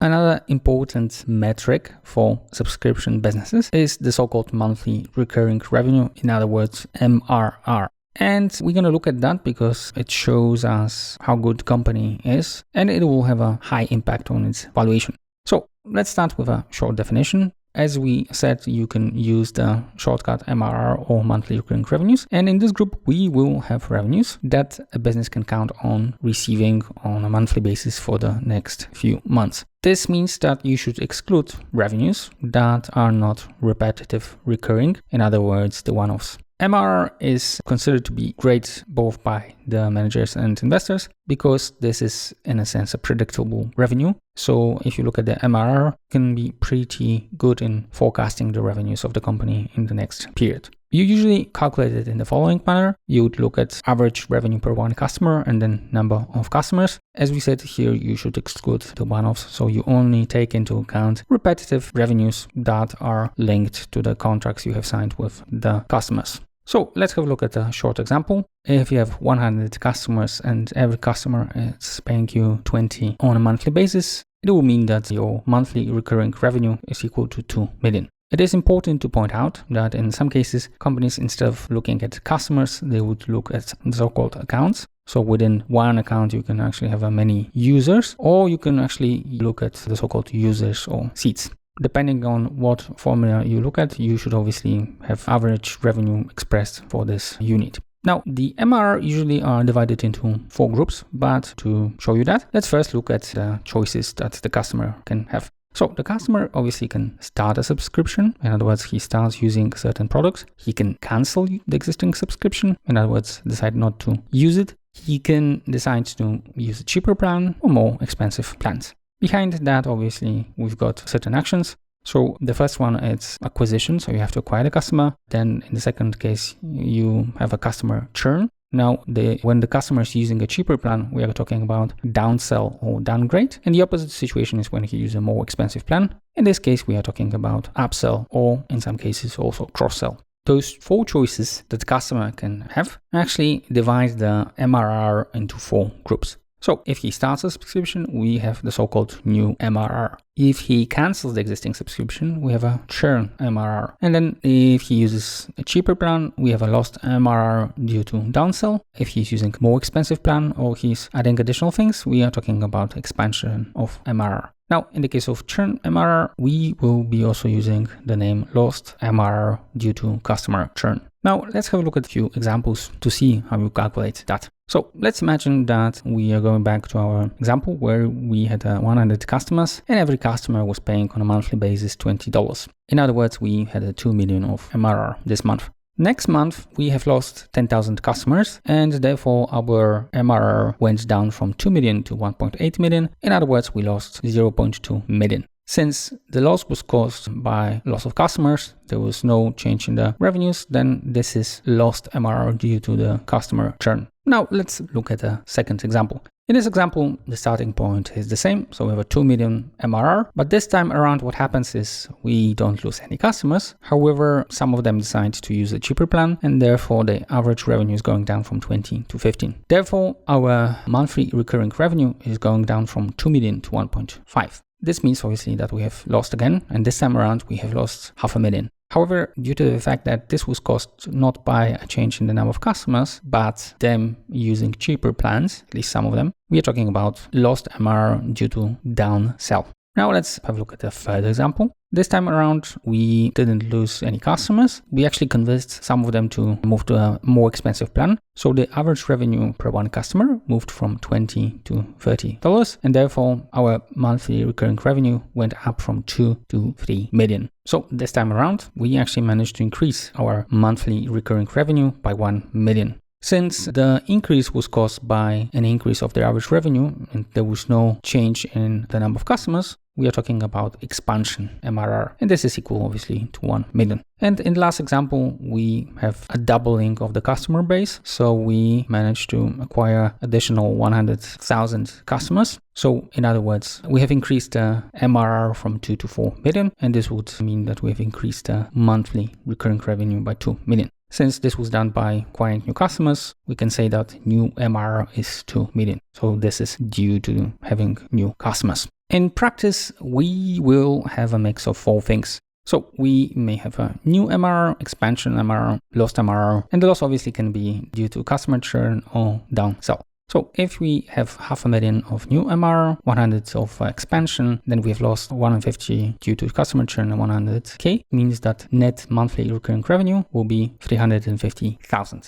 Another important metric for subscription businesses is the so-called monthly recurring revenue, in other words, MRR. And we're going to look at that because it shows us how good the company is, and it will have a high impact on its valuation. So let's start with a short definition. As we said, you can use the shortcut MRR or monthly recurring revenues. And in this group, we will have revenues that a business can count on receiving on a monthly basis for the next few months. This means that you should exclude revenues that are not repetitive recurring, in other words, the one-offs. MRR is considered to be great both by the managers and investors because this is, in a sense, a predictable revenue. So if you look at the MRR, it can be pretty good in forecasting the revenues of the company in the next period. You usually calculate it in the following manner. You would look at average revenue per one customer and then number of customers. As we said here, you should exclude the one-offs. So you only take into account repetitive revenues that are linked to the contracts you have signed with the customers. So let's have a look at a short example. If you have 100 customers and every customer is paying you 20 on a monthly basis, it will mean that your monthly recurring revenue is equal to 2 million. It is important to point out that in some cases, companies, instead of looking at customers, they would look at so-called accounts. So within one account, you can actually have many users, or you can actually look at the so-called users or seats. Depending on what formula you look at, you should obviously have average revenue expressed for this unit. Now, the MRR usually are divided into 4 groups, but to show you that, let's first look at the choices that the customer can have. So the customer obviously can start a subscription. In other words, he starts using certain products. He can cancel the existing subscription. In other words, decide not to use it. He can decide to use a cheaper plan or more expensive plans. Behind that, obviously, we've got certain actions. So the first one is acquisition. So you have to acquire the customer. Then in the second case, you have a customer churn. Now, when the customer is using a cheaper plan, we are talking about downsell or downgrade. And the opposite situation is when he uses a more expensive plan. In this case, we are talking about upsell or in some cases also cross-sell. Those 4 choices that the customer can have actually divide the MRR into 4 groups. So if he starts a subscription, we have the so-called new MRR. If he cancels the existing subscription, we have a churn MRR. And then if he uses a cheaper plan, we have a lost MRR due to downsell. If he's using a more expensive plan or he's adding additional things, we are talking about expansion of MRR. Now, in the case of churn MRR, we will be also using the name lost MRR due to customer churn. Now, let's have a look at a few examples to see how you calculate that. So let's imagine that we are going back to our example where we had 100 customers and every customer was paying on a monthly basis $20. In other words, we had 2 million of MRR this month. Next month, we have lost 10,000 customers and therefore our MRR went down from 2 million to 1.8 million. In other words, we lost 0.2 million. Since the loss was caused by loss of customers, there was no change in the revenues, then this is lost MRR due to the customer churn. Now let's look at a second example. In this example, the starting point is the same. So we have a 2 million MRR, but this time around what happens is we don't lose any customers. However, some of them decide to use a cheaper plan and therefore the average revenue is going down from 20 to 15. Therefore, our monthly recurring revenue is going down from 2 million to 1.5. This means obviously that we have lost again, and this time around we have lost 500,000. However, due to the fact that this was caused not by a change in the number of customers, but them using cheaper plans, at least some of them, we are talking about lost MRR due to downsell. Now let's have a look at a third example. This time around, we didn't lose any customers. We actually convinced some of them to move to a more expensive plan. So the average revenue per one customer moved from $20 to $30. And therefore, our monthly recurring revenue went up from 2 to 3 million. So this time around, we actually managed to increase our monthly recurring revenue by 1 million. Since the increase was caused by an increase of the average revenue and there was no change in the number of customers, we are talking about expansion MRR, and this is equal obviously to 1 million. And in the last example, we have a doubling of the customer base. So we managed to acquire additional 100,000 customers. So in other words, we have increased the MRR from 2 to 4 million, and this would mean that we have increased the monthly recurring revenue by 2 million. Since this was done by acquiring new customers, we can say that new MRR is 2 million. So this is due to having new customers. In practice, we will have a mix of 4 things. So we may have a new MRR, expansion MRR, lost MRR, and the loss obviously can be due to customer churn or downsell. So if we have 500,000 of new MRR, 100 of expansion, then we have lost 150 due to customer churn and 100K, means that net monthly recurring revenue will be 350,000.